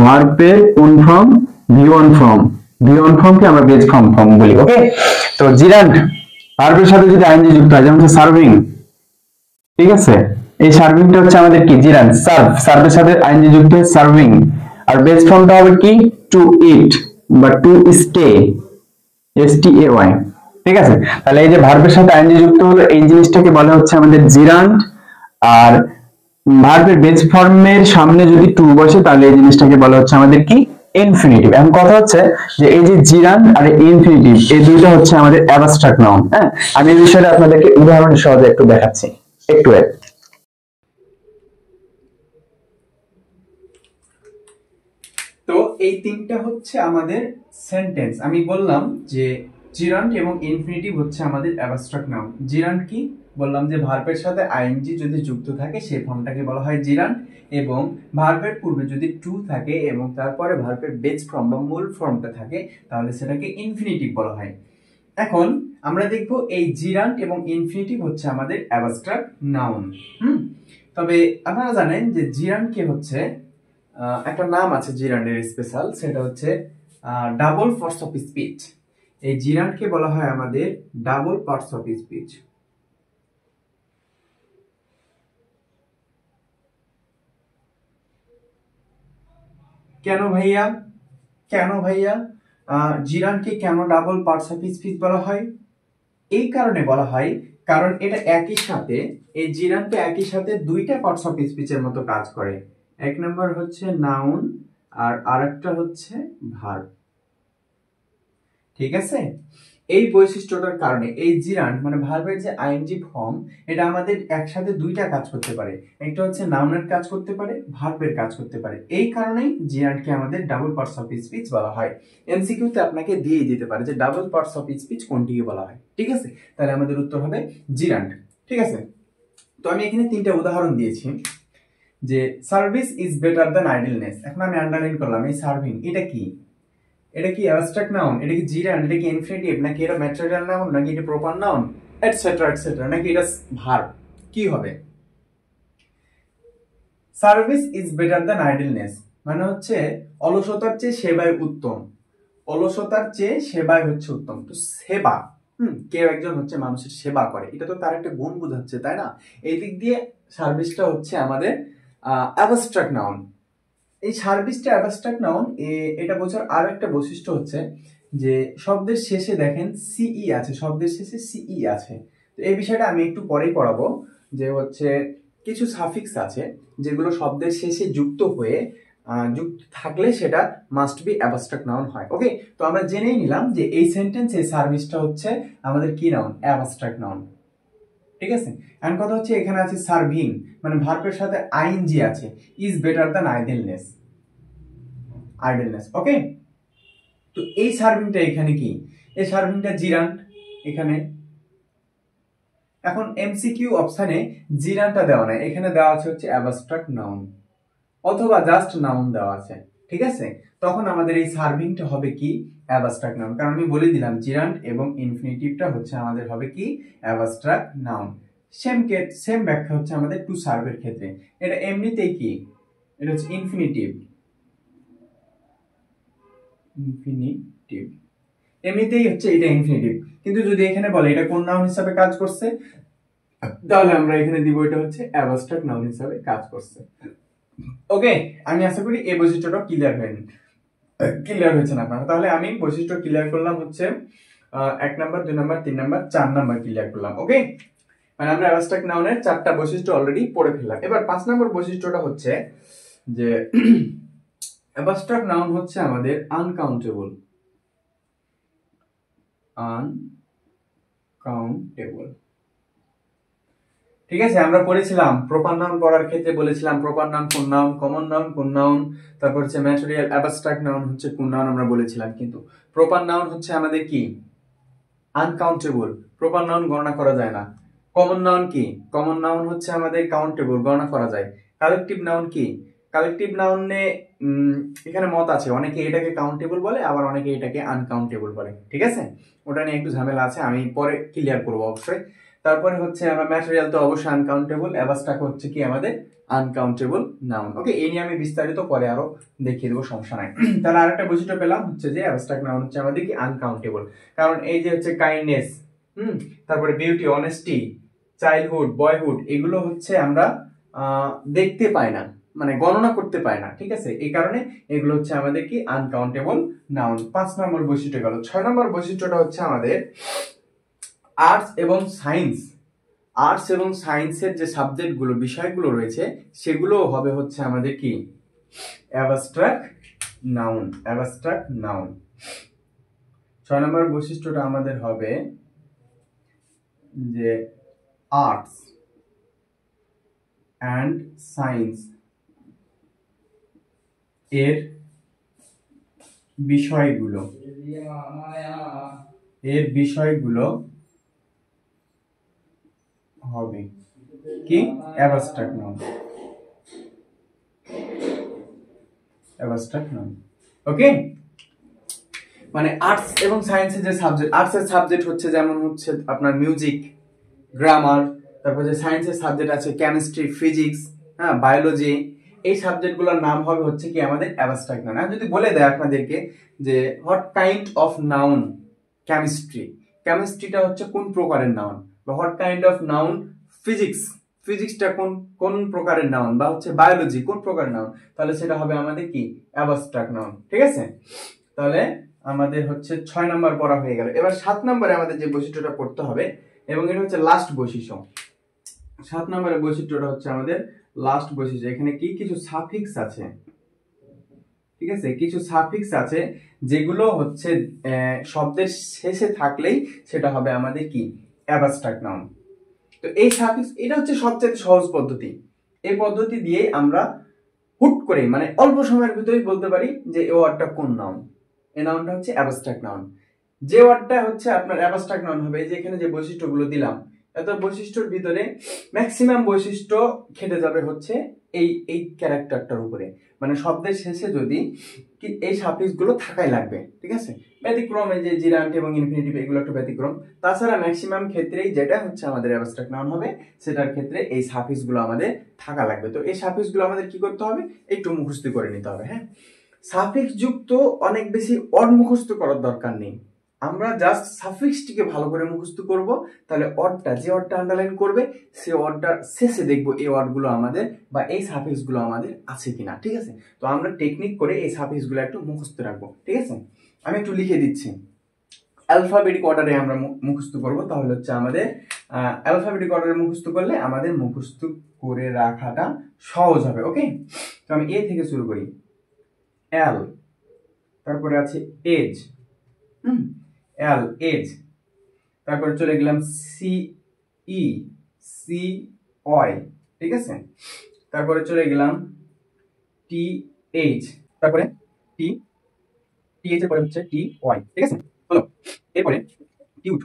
ভার্বের কোন ফর্ম? ভি1 ফর্ম, ভি1 ফর্মকে আমরা বেস ফর্ম বলি, ওকে? তো জিরান্ট ভার্বের সাথে যদি আইএনজি যুক্ত হয়, যেমন সার্ভিং, ঠিক আছে, এই সার্ভিংটা হচ্ছে আমাদের কি জিরান্ট। সার্ভের সাথে আইএনজি যুক্ত হয় সার্ভিং, আর বেস ফর্মটা হবে কি টু ইট বা টু স্টে, STAY, ঠিক আছে? তাহলে এই যে ভার্বের সাথে আইএনজি যুক্ত হলো এই জিনিসটাকে বলা হচ্ছে আমাদের জিরান্ট, আর ভার্বের বেস ফর্মের সামনে যদি টু বসে তাহলে এই জিনিসটাকে বলা হচ্ছে আমাদের কি ইনফিনিটিভ। এখন কথা হচ্ছে যে এই যে জিরান্ট আর ইনফিনিটিভ এই দুইটা হচ্ছে আমাদের অ্যাবস্ট্রাক্ট নাউন। হ্যাঁ, আমি এই বিষয়টা আপনাদেরকে উদাহরণ সহজে একটু দেখাচ্ছি, একটু তো এই তিনটা হচ্ছে আমাদের সেন্টেন্স। আমি বললাম যে জিরান্ট এবং ইনফিনিটিভ হচ্ছে আমাদের অ্যাবস্ট্রাক্ট নাউন। জিরান্ট কি বললাম যে ভার্বের সাথে আইএনজি যদি যুক্ত থাকে সেই ফর্মটাকে বলা হয় জিরান্ট, এবং ভার্বের পূর্বে যদি টু থাকে এবং তারপরে ভার্বের বেস ফর্ম বা মূল ফর্মটা থাকে তাহলে সেটাকে ইনফিনিটিভ বলা হয়। এখন আমরা দেখব এই জিরান্ট এবং ইনফিনিটিভ হচ্ছে আমাদের অ্যাবস্ট্রাক্ট নাউন। তবে আপনারা জানেন যে জিরান্টকে হচ্ছে একটা নাম আছে জিরান্ডের স্পেশাল, সেটা হচ্ছে ডাবল পার্টস অফ স্পিচ। এই জিরান্ডকে বলা হয় আমাদের ডাবল পার্টস অফ স্পিচ। কেন ভাইয়া, কেন ভাইয়া জিরান্ডকে কেন ডাবল পার্টস অফ স্পিচ বলা হয়? এই কারণে বলা হয় কারণ এটা একই সাথে, এই জিরান্ডটা একই সাথে দুইটা পার্টস অফ স্পিচের মতো কাজ করে। এক নম্বর হচ্ছে নাউন আর আরেকটা হচ্ছে ভার্ব। ঠিক আছে, এই বৈশিষ্ট্যটার কারণে এই জিরান্ড মানে ভার্বের যে আইএনজি ফর্ম এটা আমাদের একসাথে দুইটা কাজ করতে পারে, একটা হচ্ছে নাউনের কাজ করতে পারে, ভার্বের কাজ করতে পারে। এই কারণেই জিরান্ডকে আমাদের ডাবল পার্টস অফ স্পিচ বলা হয়। এমসিকিউতে আপনাকে দিয়ে দিতে পারে যে ডাবল পার্টস অফ স্পিচ কোনটিকে বলা হয়। ঠিক আছে, তাহলে আমাদের উত্তর হবে জিরান্ড। ঠিক আছে, তো আমি এখানে তিনটা উদাহরণ দিয়েছি যে service is better than idleness. এখন আমি আন্ডারলাইন করলাম এই সার্ভিং, এটা কি? এটা কি অ্যাবস্ট্রাক্ট নাউন, এটা কি জিরান্ড, এটা কি ইনফিনিটিভ, নাকি এটা ম্যাটেরিয়াল নাউন, নাকি এটা প্রপার নাউন, এটসেট্রা এটসেট্রা, নাকি এটা ভার্ব? কি হবে? Service is better than idleness মানে হচ্ছে অলসতার চেয়ে সেবাই উত্তম। অলসতার চেয়ে সেবাই হচ্ছে উত্তম। তো সেবা, কেউ একজন হচ্ছে মানুষের সেবা করে, এটা তো তার একটা গুণ বোঝাচ্ছে, তাই না? এই দিক দিয়ে সার্ভিসটা হচ্ছে আমাদের অ্যাবস্ট্রাক্ট নাউন। এই সার্ভিসটা অ্যাবস্ট্রাক্ট নাউন, এটা বোঝার আরো একটা বৈশিষ্ট্য হচ্ছে যে শব্দের শেষে দেখেন সিই আছে, শব্দের শেষে সিই আছে। তো এই বিষয়টা আমি একটু পরেই পড়াবো, যে হচ্ছে কিছু সাফিক্স আছে যেগুলো শব্দের শেষে যুক্ত হয়ে যুক্ত থাকলে সেটা মাস্ট বি অ্যাবস্ট্রাক্ট নাউন হয়। ওকে, তো আমরা জেনেই নিলাম যে এই সেন্টেন্সে সার্ভিসটা হচ্ছে আমাদের কি নাউন? Abstract noun. ঠিক আছে, এন্ড কথা হচ্ছে এখানে আছে সার্ভিং মানে ভার্বের সাথে আইএনজি আছে, is better than idleness, idleness. Okay, তো এই সার্ভিংটা এখানে কি? এই সার্ভিংটা জিরান্ট এখানে। এখন এমসিকিউ অপশনে জিরান্টটা দেওয়া নাই, এখানে দেওয়া আছে হচ্ছে অ্যাবস্ট্রাক্ট নাউন অথবা জাস্ট নাউন দেওয়া আছে। ঠিক আছে, তখন আমাদের এই সার্ভিংটা হবে কি? Abstract noun. কারণ আমি বলে দিলাম জিরান্ট এবং ইনফিনিটিভটা হচ্ছে আমাদের হবে কি? Abstract noun. সেম ব্যাখ্যা হচ্ছে আমাদের টু সার্ভের ক্ষেত্রে। এটা এমনিতেই কি? এটা হচ্ছে ইনফিনিটিভ, ইনফিনিটিভ এমনিতেই হচ্ছে এটা ইনফিনিটিভ। কিন্তু যদি এখানে বলে এটা কোন নাউন হিসাবে কাজ করছে, তাহলে আমরা এখানে দিব এটা হচ্ছে অ্যাবস্ট্রাক্ট নাউন হিসাবে কাজ করছে। ওকে, আমি আশা করি এই বৈশিষ্ট্যটা ক্লিয়ার হয়েছে না আপনারা। তাহলে আমি বৈশিষ্ট্য ক্লিয়ার করলাম হচ্ছে 1 number 2 number 3 number 4 number clear করলাম। ওকে, মানে আমরা অ্যাবস্ট্রাক্ট নাউনের 4টা বৈশিষ্ট্য অলরেডি পড়ে ফেললাম। এবার 5 নাম্বার বৈশিষ্ট্যটা হচ্ছে যে অ্যাবস্ট্রাক্ট নাউন হচ্ছে আমাদের আনকাউন্টেবল। আনকাউন্টেবল, ঠিক আছে, আমরা পড়েছিলাম প্রপার নাউন পড়ার ক্ষেত্রে বলেছিলাম প্রপার নাউন কোন নাউন, কমন নাউন কোন নাউন, তারপর হচ্ছে ম্যাটেরিয়াল অ্যাবস্ট্রাক্ট নাউন হচ্ছে কোন নাউন আমরা বলেছিলাম। কিন্তু প্রপার নাউন হচ্ছে আমাদের কি? আনকাউন্টেবল, প্রপার নাউন গণনা করা যায় না। কমন নাউন কি? কমন নাউন হচ্ছে আমাদের কাউন্টেবল, গণনা করা যায়। কালেকটিভ নাউন কি? কালেকটিভ নাউনে এখানে মত আছে, অনেকে এটাকে কাউন্টেবল বলে আবার অনেকে এটাকে আনকাউন্টেবল বলে। ঠিক আছে, ওটা নিয়ে একটু ঝামেলা আছে, আমি পরে ক্লিয়ার করবো অবশ্যই। তারপরে হচ্ছে আমরা ম্যাটেরিয়াল তো অবশ্যই আনকাউন্টেবল, অ্যাবস্ট্রাক্ট হচ্ছে কি আমাদের আনকাউন্টেবল নাউন। ওকে, এই নিয়ে আমি বিস্তারিত পরে আরো দেখিয়ে দেবো, সমস্যা নাই। তাহলে আরেকটা বৈশিষ্ট্য পেলাম হচ্ছে যে অ্যাবস্ট্রাক্ট নাউন হচ্ছে আমাদের কি? আনকাউন্টেবল। কারণ এই যে হচ্ছে কাইন্ডনেস, তারপরে বিউটি, অনেস্টি, চাইল্ডহুড, বয়হুড, এগুলো হচ্ছে আমরা দেখতে পাই না, মানে গণনা করতে পায় না। ঠিক আছে, এই কারণে এগুলো হচ্ছে আমাদের কি? Uncountable noun. 5 নম্বর বৈশিষ্ট্য গেল। 6 নম্বর বৈশিষ্ট্যটা হচ্ছে আমাদের আর্টস এবং সায়েন্স। আর্টস এবং সায়েন্সের যে সাবজেক্টগুলো, বিষয়গুলো রয়েছে সেগুলো হবে হচ্ছে আমাদের কি? Abstract noun, abstract noun. 6 নম্বর বৈশিষ্ট্যটা আমাদের হবে যে আর্টস অ্যান্ড সায়েন্স এর বিষয়গুলো হবে কি অ্যাবস্ট্রাক্ট নাউন, অ্যাবস্ট্রাক্ট নাউন। ওকে, মানে আর্টস এবং সায়েন্সের যে সাবজেক্ট, আর্টসের সাবজেক্ট হচ্ছে যেমন হচ্ছে আপনার মিউজিক, গ্রামার, তারপর যে সায়েন্সের সাবজেক্ট আছে কেমিস্ট্রি, ফিজিক্স, হ্যাঁ, বায়োলজি, এই সাবজেক্টগুলোর নাম হবে হচ্ছে কি আমাদের অ্যাবস্ট্রাক্ট নাউন। যদি বলে দেয় আপনাদেরকে যে what kind of noun chemistry, কেমিস্ট্রিটা হচ্ছে কোন প্রকারের নাউন, বা what kind of noun physics, ফিজিক্সটা কোন কোন প্রকারের নাউন, বা হচ্ছে বায়োলজি কোন প্রকারের নাউন, তাহলে সেটা হবে আমাদের কি অ্যাবস্ট্রাক্ট নাউন। ঠিক আছে, তাহলে আমাদের হচ্ছে 6 নাম্বার পড়া হয়ে গেল। এবার 7 নম্বরে আমাদের যে বৈশিষ্ট্যটা পড়তে হবে, এবং এটা হচ্ছে লাস্ট বৈশিষ্ট্য। 7 নম্বরের বৈশিষ্ট্যটা হচ্ছে আমাদের লাস্ট বৈশিষ্ট্য। এখানে কি কিছু সাফিক্স আছে, ঠিক আছে, কিছু সাফিক্স আছে যেগুলো হচ্ছে শব্দের শেষে থাকলেই সেটা হবে আমাদের কি অ্যাবস্ট্রাক্ট নাউন। তো এই সাফিক্স, এটা হচ্ছে সবচেয়ে সহজ পদ্ধতি। এই পদ্ধতি দিয়ে আমরা হুট করে মানে অল্প সময়ের ভিতরেই বলতে পারি যে এই ওয়ার্ডটা কোন নাউন। এই নাউনটা হচ্ছে অ্যাবস্ট্রাক্ট নাউন। যে ওয়ার্ডটা হচ্ছে আপনার অ্যাবস্ট্রাক্ট নাউন হবে, যে এখানে যে বৈশিষ্ট্যগুলো দিলাম, এত বৈশিষ্ট্যর ভিতরে ম্যাক্সিমাম বৈশিষ্ট্য খেটে যাবে হচ্ছে এই এই ক্যারেক্টারটার উপরে, মানে শব্দের শেষে যদি এই সাফিক্স গুলো থাকাই লাগবে। ঠিক আছে, ব্যতিক্রম এই যে জিরান্ট এবং ইনফিনিটিভ, এগুলো একটু ব্যতিক্রম। তাছাড়া ম্যাক্সিমাম ক্ষেত্রেই যেটা হচ্ছে আমাদের অ্যাবস্ট্রাক্ট নাউন হবে, সেটার ক্ষেত্রে এই সাফিক্স গুলো আমাদের থাকা লাগবে। তো এই সাফিক্স গুলো আমাদের কি করতে হবে, একটু মুখস্থ করে নিতে হবে। হ্যাঁ, সাফিক্স যুক্ত অনেক বেশি অড মুখস্থ করার দরকার নেই, আমরা জাস্ট সাফিক্সটিকে ভালো করে মুখস্থ করব। তাহলে অডটা, যে অডটা আন্ডারলাইন করবে, সে অডটার শেষে দেখবো এই ওয়ার্ডগুলো আমাদের বা এই সাফিক্স গুলো আমাদের আছে কিনা। ঠিক আছে, তো আমরা টেকনিক করে এই সাফিক্স গুলো একটু মুখস্থ রাখবো। ঠিক আছে, আমি একটু লিখে দিচ্ছি। অ্যালফাবেটিক অর্ডারে আমরা মুখস্থ করব, তাহলে হচ্ছে আমাদের অ্যালফাবেটিক অর্ডারে মুখস্থ করলে আমাদের মুখস্থ করে রাখাটা সহজ হবে। ওকে, তো আমি এ থেকে শুরু করি। এল, তারপরে আছে এজ, এল এজ, তারপরে চলে গেলাম সি ই, সি ওয়াই, ঠিক আছে, তারপরে চলে গেলাম টি এইচ, তারপরে টি, টি এইচ এর পরে হচ্ছে টি ওয়াই। ঠিক আছে, হলো, এরপরে টিউট,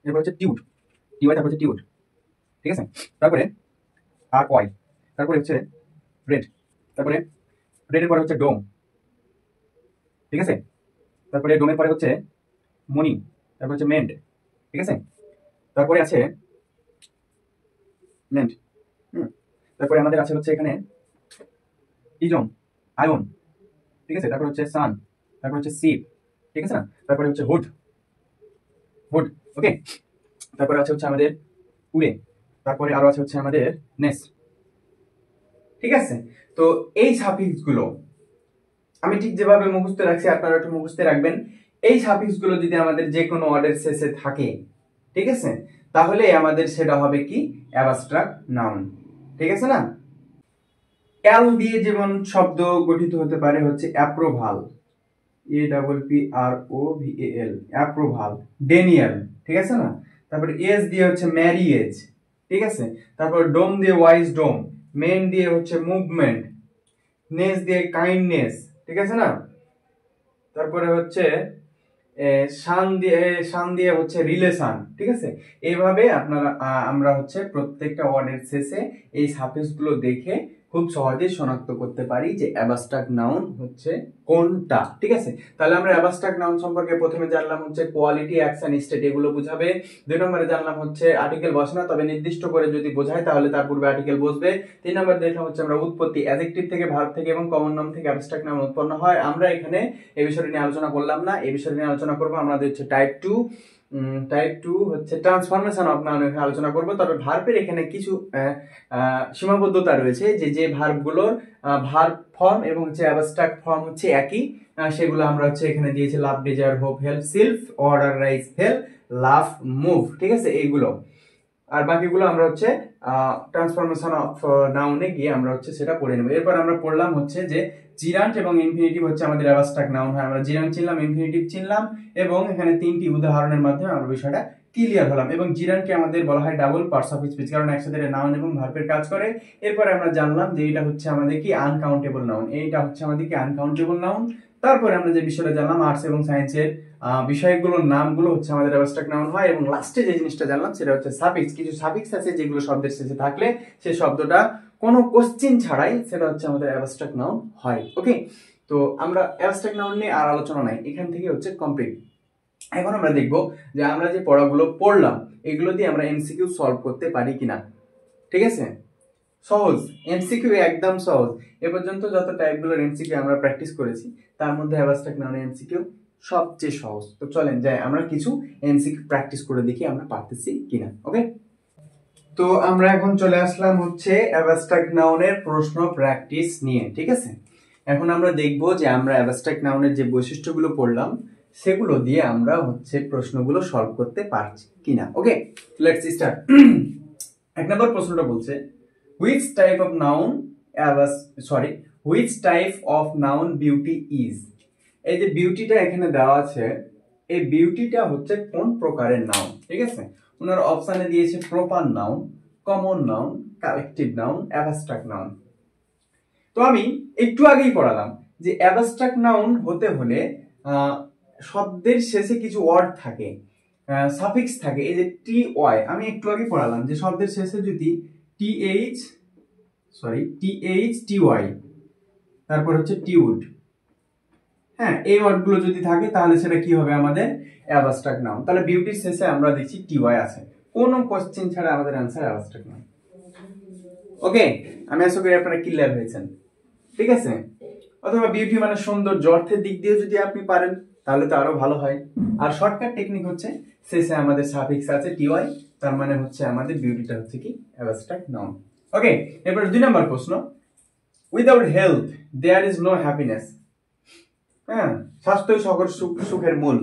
এরপর হচ্ছে টিউট, টি ওয়াই, তারপর হচ্ছে টিউট। ঠিক আছে, তারপরে আর ওয়াই, তারপরে হচ্ছে রেড, তারপরে রেডের পরে হচ্ছে ডোম। ঠিক আছে, তারপরে ডোমের পরে হচ্ছে মনি, তারপর হচ্ছে মেন্ট। ঠিক আছে, তারপরে আছে মেন্ট। তারপরে আমাদের আছে হচ্ছে এখানে ইজম, আয়ন। ঠিক আছে, তারপর হচ্ছে সান, তারপর হচ্ছে সিপ। ঠিক আছে না, তারপরে হচ্ছে হুড, হুড। ওকে, তারপরে আছে হচ্ছে আমাদের উড়ে, তারপরে আরো আছে হচ্ছে আমাদের নেস। ঠিক আছে, তো এই সাফিক্স গুলো আমি ঠিক যেভাবে মুখস্থ রাখছি আপনারা একটু মুখস্থ রাখবেন। এই সাফিক্স গুলো যদি আমাদের যে কোনো ওয়ার্ডের শেষে থাকে, ঠিক আছে, তাহলে আমাদের সেটা হবে কি অ্যাবস্ট্রাক্ট নাউন। ঠিক আছে না, এল দিয়ে যেমন শব্দ গঠিত হতে পারে হচ্ছে approval, A double P R O V A L, approval, denial. ঠিক আছে না, তারপরে এস দিয়ে হচ্ছে ম্যারিয়েজ। ঠিক আছে, তারপর ডোম দিয়ে ওয়াইজ ডোম, মেন দিয়ে হচ্ছে মুভমেন্ট, নেস দিয়ে কাইন্ডনেস। ঠিক আছে না, তারপরে হচ্ছে শান দিয়ে হচ্ছে রিলেশন। ঠিক আছে, এইভাবে আপনারা আমরা হচ্ছে প্রত্যেকটা ওয়ার্ডের শেষে এই সাফিক্স গুলো দেখে খুব সহজেই শনাক্ত করতে পারি যে অ্যাবস্ট্রাক্ট নাউন হচ্ছে কোনটা। ঠিক আছে, তাহলে আমরা অ্যাবস্ট্রাক্ট নাউন সম্পর্কে প্রথমে জানলাম হচ্ছে কোয়ালিটি, অ্যাকশন, স্টেট, এগুলো বুঝাবে। 2 নম্বরে জানলাম হচ্ছে আর্টিকেল বসে না, তবে নির্দিষ্ট করে যদি বোঝায় তাহলে তার পূর্বে আর্টিকেল বসবে। 3 নম্বরে দেখলাম হচ্ছে আমরা উৎপত্তি, অ্যাডজেক্টিভ থেকে, ভার্ব থেকে এবং কমন নাউন থেকে অ্যাবস্ট্রাক্ট নাউন উৎপন্ন হয়। আমরা এখানে এই বিষয়টি নিয়ে আলোচনা করলাম না, এই বিষয়টি নিয়ে আলোচনা করবো আমাদের হচ্ছে টাইপ 2, টাইপ 2 হচ্ছে ট্রান্সফরমেশন অফ নাউন, এখানে আলোচনা করব। তবে ভার্বের এখানে কিছু সীমাবদ্ধতা রয়েছে, যে যে ভার্বগুলোর ভার্ব ফর্ম এবং হচ্ছে অ্যাবস্ট্রাক্ট ফর্ম হচ্ছে একই, সেগুলো আমরা হচ্ছে এখানে দিয়েছি love, desire, hope, help, self, order, rise, fail, love, move. ঠিক আছে, এইগুলো। আর বাকিগুলো আমরা হচ্ছে ট্রান্সফরমেশন অফ নাউনে গিয়ে আমরা হচ্ছে সেটা পড়ে নেব। এরপর আমরা পড়লাম হচ্ছে যে জিরান্ট এবং ইনফিনিটিভ হচ্ছে আমাদের অ্যাবস্ট্রাক্ট নাউন হয়। আমরা জিরান্ট চিনলাম, ইনফিনিটিভ চিনলাম এবং এখানে 3টি উদাহরণের মাধ্যমে আমরা বিষয়টা ক্লিয়ার হলাম। এবং জিরান্টকে আমাদের বলা হয় ডাবল পার্টস অফ স্পিচ, কারণ একসাথে নাউন এবং ভার্বের কাজ করে। এরপরে আমরা জানলাম যে এটা হচ্ছে আমাদের কি আনকাউন্টেবল নাউন, এইটা হচ্ছে আমাদের কি আনকাউন্টেবল নাউন। তারপরে আমরা যে বিষয়টা জানলাম আর্টস এবং সায়েন্সের বিষয়গুলোর নামগুলো হচ্ছে আমাদের অ্যাবস্ট্রাক্ট নাউন হয়। এবং লাস্টে যে জিনিসটা জানলাম সেটা হচ্ছে সাফিক্স। কিছু সাফিক্স আছে যেগুলো শব্দের শেষে থাকলে সেই শব্দটা কোনো কোশ্চেন ছাড়াই সেটা হচ্ছে আমাদের অ্যাবস্ট্রাক্ট নাউন হয়। ওকে, তো আমরা অ্যাবস্ট্রাক্ট নাউন নিয়ে আর আলোচনা নাই, এখান থেকে হচ্ছে কমপ্লিট। এখন আমরা দেখব যে আমরা যে পড়াগুলো পড়লাম এগুলো দিয়ে আমরা এমসিকিউ সলভ করতে পারি কিনা। ঠিক আছে, সহজ এমসিকিউ, একদম সহজ। এ পর্যন্ত যত টাইপগুলোর এমসিকিউ আমরা প্র্যাকটিস করেছি তার মধ্যে অ্যাবস্ট্রাক্ট নাউনের এমসিকিউ সবচেয়ে সহজ। তো চলেন যাই আমরা কিছু এমসিকিউ প্র্যাকটিস করে দেখি আমরা পারতেছি কিনা। ওকে, তো আমরা এখন চলে আসলাম হচ্ছে অ্যাবস্ট্রাক্ট নাউনের প্রশ্ন প্র্যাকটিস নিয়ে। ঠিক আছে, এখন আমরা দেখব যে আমরা অ্যাবস্ট্রাক্ট নাউনের যে বৈশিষ্ট্যগুলো পড়লাম সেগুলো দিয়ে আমরা হচ্ছে প্রশ্নগুলো সলভ করতে পারছি কিনা। ওকে, লেটস স্টার্ট। এক নম্বর প্রশ্নটা বলছে which type of noun which type of noun beauty is। এই যে বিউটিটা এখানে দেওয়া আছে, এই বিউটিটা হচ্ছে কোন প্রকারের নাউন। ঠিক আছে, ওনার অপশনে দিয়েছে proper noun, common noun, collective noun, abstract noun. তো আমি একটু আগেই পড়ালাম যে অ্যাবস্ট্রাক্ট নাউন হতে হলে শব্দের শেষে কিছু ওয়ার্ড থাকে, সাফিক্স থাকে। এই যে টি ওয়াই, আমি একটু আগে পড়ালাম যে শব্দের শেষে যদি টিএইচ টি ওয়াই তারপর হচ্ছে টিউড, হ্যাঁ, এই ওয়ার্ডগুলো যদি থাকে তাহলে সেটা কি হবে আমাদের অ্যাবস্ট্রাক্ট নাউন। তাহলে বিউটির শেষে আমরা দেখছি টি ওয়াই আছে, কোনো কোশ্চেন ছাড়া আমাদের आंसर অ্যাবস্ট্রাক্ট নাউন। ওকে, আমি আশা করি আপনারা ক্লিয়ার হয়েছেন। ঠিক আছে, অথবা বিউটি মানে সৌন্দর্য অর্থের দিক দিয়ে যদি আপনি পারেন তাহলে তো আরো ভালো হয়। আর শর্টকাট টেকনিক হচ্ছে শেষে আমাদের সাফিক্স আছে টি ওয়াই, তার মানে হচ্ছে আমাদের বিউটিটা হচ্ছে কি অ্যাবস্ট্রাক্ট নাউন। ওকে, এরপর 2 নম্বর প্রশ্ন, without health there is no happiness. হ্যাঁ, স্বাস্থ্যই সকল সুখের মূল।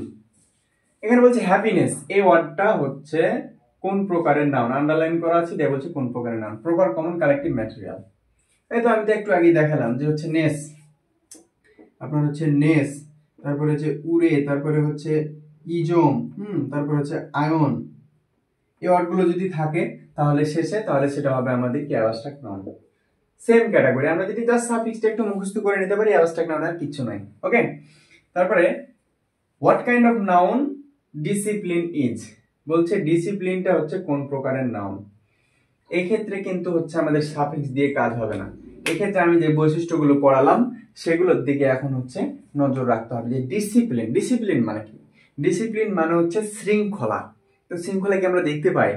এখানে বলছে হ্যাপিনেস, এই ওয়ার্ডটা হচ্ছে কোন প্রকারের নাউন, আন্ডারলাইন করা আছে, দিয়ে বলছে কোন প্রকারের noun. Proper, common, collective, material. এই তো আমি তো একটু আগে দেখালাম যে হচ্ছে নেস, আপনার হচ্ছে নেস, তারপরে হচ্ছে উরে, তারপরে হচ্ছে ইজম, তারপরে হচ্ছে আয়ন। এই ওয়ার্ডগুলো যদি থাকে তাহলে শেষে, তাহলে সেটা হবে আমাদের কি অ্যাবস্ট্রাক্ট নাউন। Same category. আমরা যদি জাস্ট সাফিক্সটা একটু মুখস্থ করে নিতে পারি, অ্যাবস্ট্রাক্ট নাউন আর কিছু নাই। ওকে, তারপরে what kind of noun discipline is, বলছে ডিসিপ্লিনটা হচ্ছে কোন প্রকারের নাউন। এই ক্ষেত্রে কিন্তু হচ্ছে আমাদের সাফিক্স দিয়ে কাজ হবে না। এক্ষেত্রে আমি যে বৈশিষ্ট্যগুলো পড়ালাম সেগুলোর দিকে এখন হচ্ছে নজর রাখতে হবে। যে ডিসিপ্লিন, ডিসিপ্লিন মানে কি? ডিসিপ্লিন মানে হচ্ছে শৃঙ্খলা। তো শৃঙ্খলা কি আমরা দেখতে পাই?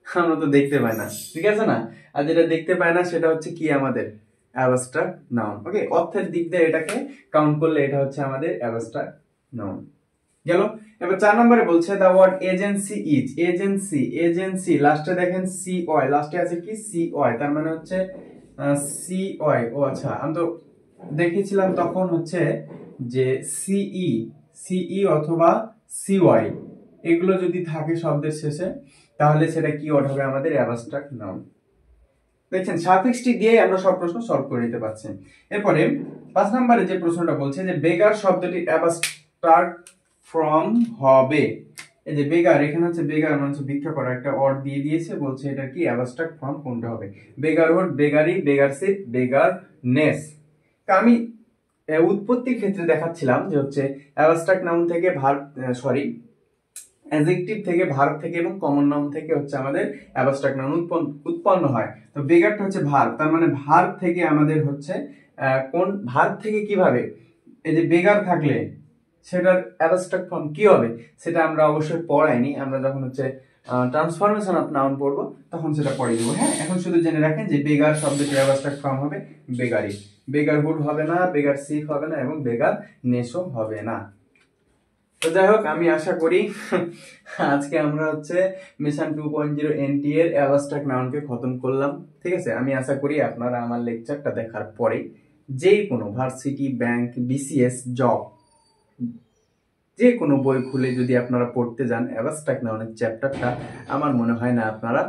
আমরা তো দেখতে পাই না, ঠিক আছে না? আর যেটা দেখতে পাই না সেটা হচ্ছে কি আমাদের অ্যাবস্ট্রাক্ট নাউন। ওকে, অর্থের দিক দিয়ে এটাকে কাউন্ট করলে এটা হচ্ছে আমাদের অ্যাবস্ট্রাক্ট নাউন গেল। এবার 4 নম্বরে বলছে the word agency is, agency, agency লাস্টে দেখেন সি ওয়াই, লাস্টে আছে কি সি ওয়াই, তার মানে হচ্ছে সি ওয়াই। ও আচ্ছা, আমি তো দেখেছিলাম তখন হচ্ছে যে সিই, সিই অথবা সি ওয়াই এগুলো যদি থাকে শব্দের শেষে তাহলে সেটা কি ওয়ার্ড হবে আমাদের অ্যাবস্ট্রাক্ট নাউন। দেখছেন, সাফিক্সটি দিয়ে আমরা সব প্রশ্ন সলভ করে নিতে পারছি। এরপরে 5 নম্বরে যে প্রশ্নটা বলছে যে বেগার শব্দটি অ্যাবস্ট্রাক্ট ফ্রম হবে। এই যে বেগার, এখানে হচ্ছে বেগার মানে হচ্ছে ভিক্ষা করা, একটা ওয়ার্ড দিয়ে দিয়েছে, বলছে এটা কি অ্যাবস্ট্রাক্ট ফ্রম কোনটা হবে। বেগারহুড, বেগারি, বেগারশিপ, বেগারনেস। আমি উৎপত্তির ক্ষেত্রে দেখাচ্ছিলাম যে হচ্ছে অ্যাবস্ট্রাক্ট নাউন থেকে অ্যাডজেক্টিভ থেকে, ভার্ব থেকে এবং কমন নাউন থেকে হচ্ছে আমাদের অ্যাবস্ট্রাক্ট নাউন উৎপন্ন হয়। তো বেগারটা হচ্ছে ভার্ব, তার মানে ভার্ব থেকে আমাদের হচ্ছে কোন ভার্ব থেকে কিভাবে, এই যে বেগার থাকলে সেটার অ্যাবস্ট্রাক্ট ফর্ম কি হবে সেটা আমরা অবশ্যই পড়াইনি। আমরা যখন হচ্ছে ট্রান্সফরমেশন অফ নাউন পড়বো তখন সেটা পড়িয়ে দেবো। হ্যাঁ, এখন শুধু জেনে রাখেন যে বেগার শব্দটির অ্যাবস্ট্রাক্ট ফর্ম হবে বেগারি, বেগারহুড হবে না, বেগারশিপ হবে না এবং বেগারনেসও হবে না। তো যাই হোক, আমি আশা করি আজকে আমরা হচ্ছে মিশন 2.0 এনটি এর অ্যাবস্ট্রাক্ট নাউনকে খতম করলাম। ঠিক আছে, আমি আশা করি আপনারা আমার লেকচারটা দেখার পরে যেই কোনো ভার্সিটি, ব্যাংক, বিসিএস, জব, যে কোনো বই খুলে যদি আপনারা পড়তে যান অ্যাবস্ট্রাক্ট নাউনের চ্যাপ্টারটা, আমার মনে হয় না আপনারা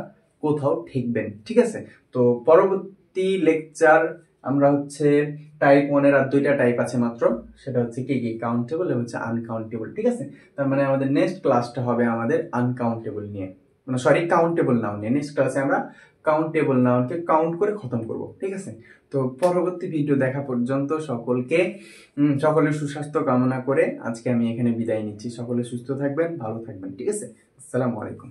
কোথাও ঠেকবেন। ঠিক আছে, তো পরবর্তী লেকচার আমরা হচ্ছে টাইপ 1 এর আর দুইটা টাইপ আছে মাত্র, সেটা হচ্ছে কি কি কাউন্টেবল এবং হচ্ছে আনকাউন্টেবল। ঠিক আছে, তার মানে আমাদের নেক্সট ক্লাসটা হবে আমাদের আনকাউন্টেবল নিয়ে, মানে সরি কাউন্টেবল নাউন নিয়ে। নেক্সট ক্লাসে আমরা কাউন্টেবল নাউনকে কাউন্ট করে খতম করব। ঠিক আছে, তো পরবর্তী ভিডিও দেখা পর্যন্ত সকলকে সকলের সুস্বাস্থ্য কামনা করে আজকে আমি এখানে বিদায় নিচ্ছি। সকলে সুস্থ থাকবেন, ভালো থাকবেন। ঠিক আছে, আসসালামু আলাইকুম।